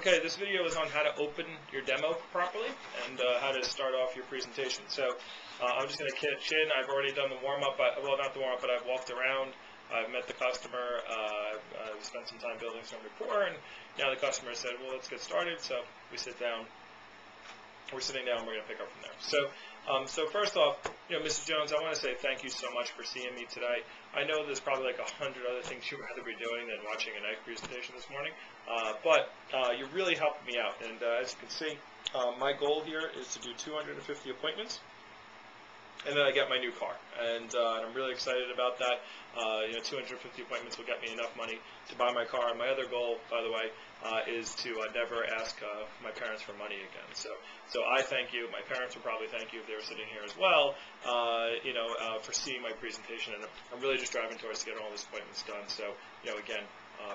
Okay, this video is on how to open your demo properly and how to start off your presentation. So I'm just going to pitch in. I've already done the warm-up, well, not the warm-up, but I've walked around. I've met the customer. I've spent some time building some rapport, and now the customer said, well, let's get started. So we sit down. We're sitting down. We're going to pick up from there. So first off, Mrs. Jones, I want to say thank you so much for seeing me today. I know there's probably like 100 other things you'd rather be doing than watching a knife presentation this morning, but you're really helping me out. And as you can see, my goal here is to do 250 appointments, and then I get my new car, and I'm really excited about that. 250 appointments will get me enough money to buy my car. And my other goal, by the way, is to never ask my parents for money again. So I thank you. My parents would probably thank you if they were sitting here as well. For seeing my presentation, and I'm really just driving towards getting all these appointments done. So again,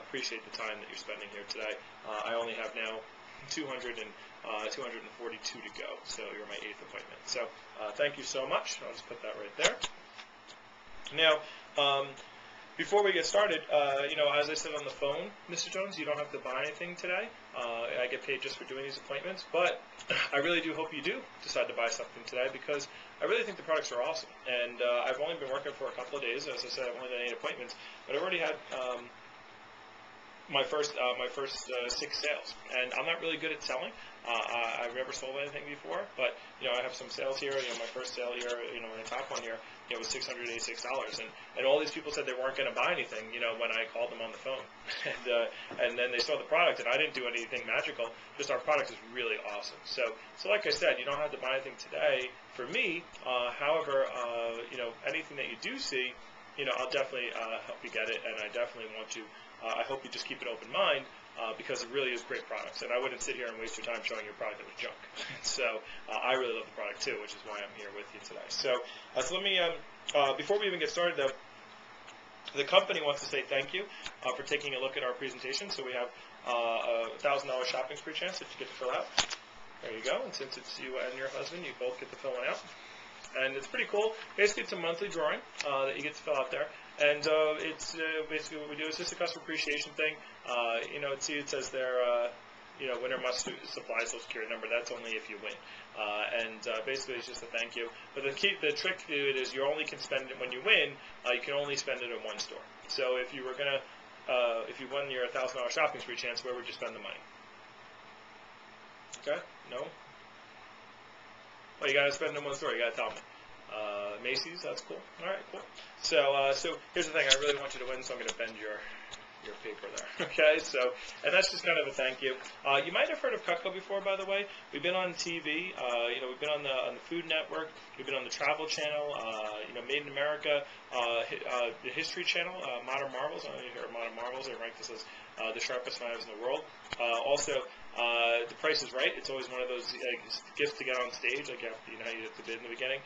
appreciate the time that you're spending here today. I only have now 242 to go, so you're my 8th appointment. So thank you so much. I'll just put that right there. Now, before we get started, as I said on the phone, Mr. Jones, you don't have to buy anything today. I get paid just for doing these appointments, but I really do hope you do decide to buy something today, because I really think the products are awesome. And I've only been working for a couple of days. As I said, I've only done 8 appointments, but I've already had my first 6 sales, and I'm not really good at selling. I've never sold anything before, but I have some sales here. My first sale here, in the top one here, was $686, and all these people said they weren't going to buy anything, when I called them on the phone, and then they saw the product, and I didn't do anything magical. Just our product is really awesome. So like I said, you don't have to buy anything today for me. However, anything that you do see, I'll definitely help you get it, and I definitely want to. I hope you just keep an open mind, because it really is great products, and I wouldn't sit here and waste your time showing you a product that was junk. So I really love the product too, which is why I'm here with you today. So let me, before we even get started though, the company wants to say thank you for taking a look at our presentation. So we have a $1,000 shopping spree chance that you get to fill out. There you go, and since it's you and your husband, you both get to fill one out. And it's pretty cool. Basically, it's a monthly drawing that you get to fill out there. And it's basically what we do is just a customer appreciation thing. See, it says there, winner must supply Social Security number. That's only if you win. Basically, it's just a thank you. But the trick to it is you only can spend it when you win. You can only spend it in one store. So if you were gonna, if you won your $1,000 shopping spree chance, where would you spend the money? Okay, no. Well, you gotta spend it in one store. You gotta tell me. Macy's, that's cool. All right, cool. So here's the thing. I really want you to win, so I'm gonna bend your paper there. Okay. So, and that's just kind of a thank you. You might have heard of Cutco before, by the way. We've been on TV. We've been on the Food Network. We've been on the Travel Channel. Made in America. The History Channel. Modern Marvels. I don't know if you heard of Modern Marvels. They ranked us as the sharpest knives in the world. Also, The Price is Right. It's always one of those gifts to get on stage. Like you have to bid in the beginning.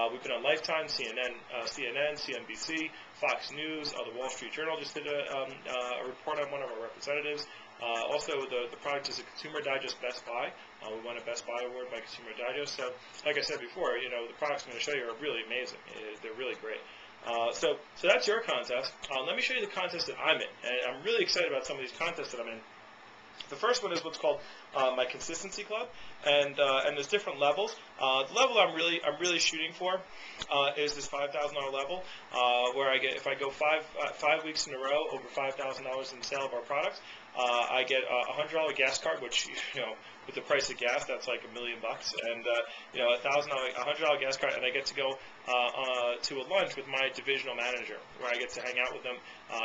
We've been on Lifetime, CNN, CNBC, Fox News. The Wall Street Journal just did a report on one of our representatives. Also, the product is a Consumer Digest Best Buy. We won a Best Buy award by Consumer Digest. So, like I said before, the products I'm going to show you are really amazing. They're really great. So that's your contest. Let me show you the contest that I'm in, and I'm really excited about some of these contests that I'm in. The first one is what's called my Consistency Club, and there's different levels. The level I'm really shooting for is this $5,000 level, where I get, if I go five weeks in a row over $5,000 in sale of our products, I get a $100 gas card, which with the price of gas, that's like $1 million, and a $100 gas card, and I get to go to a lunch with my divisional manager, where I get to hang out with them,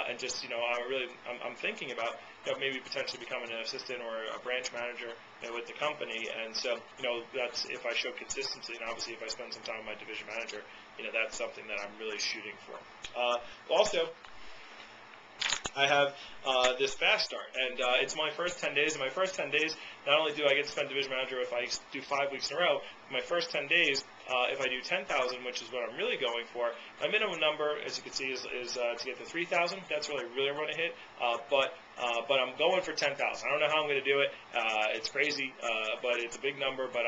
and just I'm thinking about maybe potentially becoming an assistant or a branch manager with the company, and so that's if I show consistency, and obviously if I spend some time with my division manager, that's something that I'm really shooting for. Also, I have this fast start, and it's my first 10 days. In my first 10 days, not only do I get to spend division manager if I do 5 weeks in a row, my first 10 days, if I do 10,000, which is what I'm really going for, my minimum number, as you can see, is to get to 3,000. That's really want to hit, but I'm going for 10,000. I don't know how I'm going to do it. It's crazy, but it's a big number. But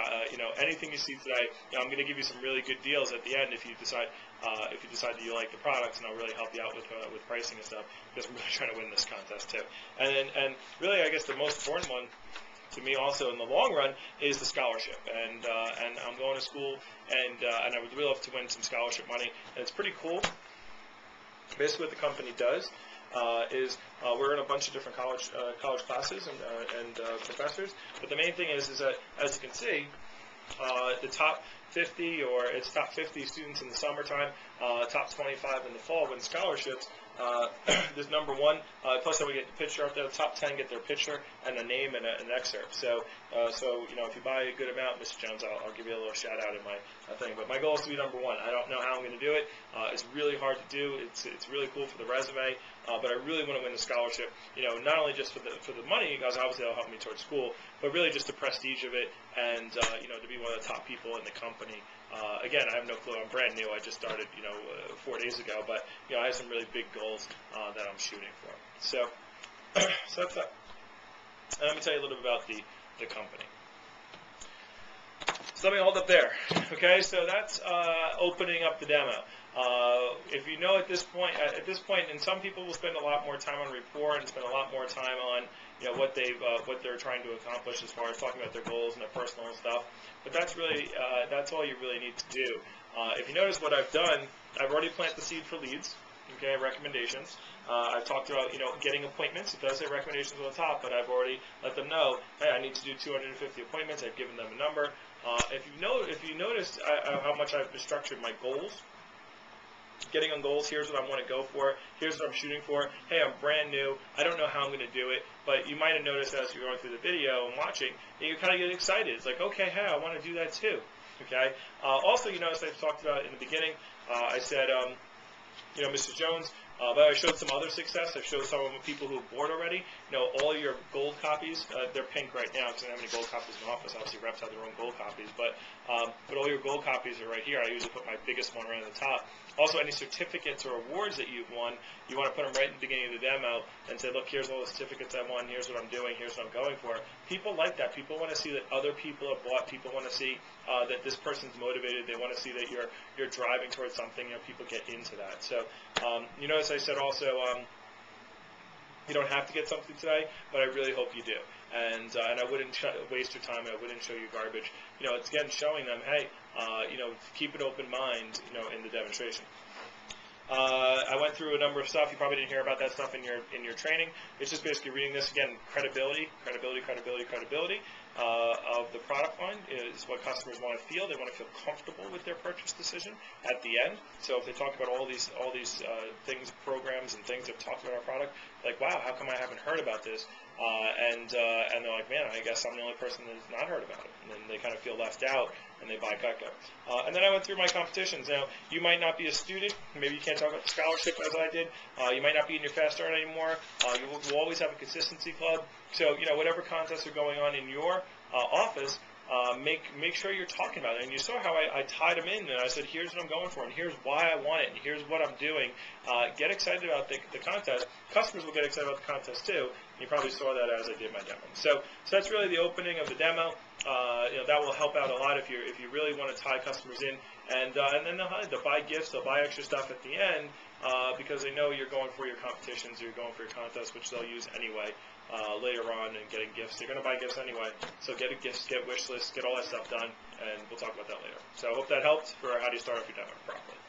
anything you see today, I'm going to give you some really good deals at the end if you decide that you like the products, and I'll really help you out with pricing and stuff, because I'm really trying to win this contest too. And really, I guess the most important one to me also in the long run is the scholarship. And I'm going to school, and I would really love to win some scholarship money. And it's pretty cool. Basically, what the company does is we're in a bunch of different college classes and professors. But the main thing is that, as you can see, the top 50, or it's top 50 students in the summertime, top 25 in the fall win scholarships. There's number one, plus then we get the picture up there. The top 10 get their picture and a name and an excerpt. So if you buy a good amount, Mr. Jones, I'll give you a little shout out in my thing. But my goal is to be number one. I don't know how I'm going to do it. It's really hard to do. It's really cool for the resume, but I really want to win the scholarship. Not only just for the money, because obviously that'll help me towards school, but really just the prestige of it, and to be one of the top people in the company. Again, I have no clue. I'm brand new. I just started, 4 days ago. But I have some really big goals that I'm shooting for. So that's that. And let me tell you a little bit about the company. So let me hold up there. Okay, so that's opening up the demo. If you know at this point, and some people will spend a lot more time on report and spend a lot more time on what they're trying to accomplish as far as talking about their goals and their personal stuff. But that's really that's all you really need to do. If you notice what I've done, I've already planted the seed for leads. Okay, recommendations. I've talked about getting appointments. It does say recommendations on the top, but I've already let them know, hey, I need to do 250 appointments. I've given them a number. If you noticed how much I've structured my goals. Getting on goals, here's what I want to go for, here's what I'm shooting for. Hey, I'm brand new, I don't know how I'm going to do it, but you might have noticed as you're going through the video and watching, you kind of get excited. It's like, okay, hey, I want to do that too. Okay. Also, you notice I talked about in the beginning, I said, Mr. Jones, but I showed some other success. I've showed some of the people who have bought already. All your gold copies, they're pink right now because I don't have any gold copies in the office. Obviously, reps have their own gold copies, but all your gold copies are right here. I usually put my biggest one right on the top. Also, any certificates or awards that you've won, you want to put them right in the beginning of the demo and say, look, here's all the certificates I won, here's what I'm doing, here's what I'm going for. People like that. People want to see that other people have bought. People want to see that this person's motivated. They want to see that you're driving towards something. People get into that. So, you notice I said also, you don't have to get something today, but I really hope you do. And I wouldn't waste your time. I wouldn't show you garbage. It's again showing them, hey, keep an open mind, in the demonstration. I went through a number of stuff. You probably didn't hear about that stuff in your training. It's just basically reading this again. Credibility of the product line is what customers want to feel. They want to feel comfortable with their purchase decision at the end. So if they talk about all these things, programs and things that talk about our product, like, wow, how come I haven't heard about this? And they're like, man, I guess I'm the only person that's not heard about it. And then they kind of feel left out, and they buy Cutco. And then I went through my competitions. Now, you might not be a student. Maybe you can't talk about the scholarship as I did. You might not be in your fast start anymore. You will always have a consistency club. So, whatever contests are going on in your office, make sure you're talking about it. And you saw how I tied them in, and I said, here's what I'm going for, and here's why I want it, and here's what I'm doing. Get excited about the contest. Customers will get excited about the contest too. You probably saw that as I did my demo. So that's really the opening of the demo. That will help out a lot if you really want to tie customers in, and then they'll buy gifts, they'll buy extra stuff at the end because they know you're going for your competitions, you're going for your contests, which they'll use anyway later on, and getting gifts. They're going to buy gifts anyway, so get gifts, get wish lists, get all that stuff done, and we'll talk about that later. So I hope that helped for how do you start off your demo properly.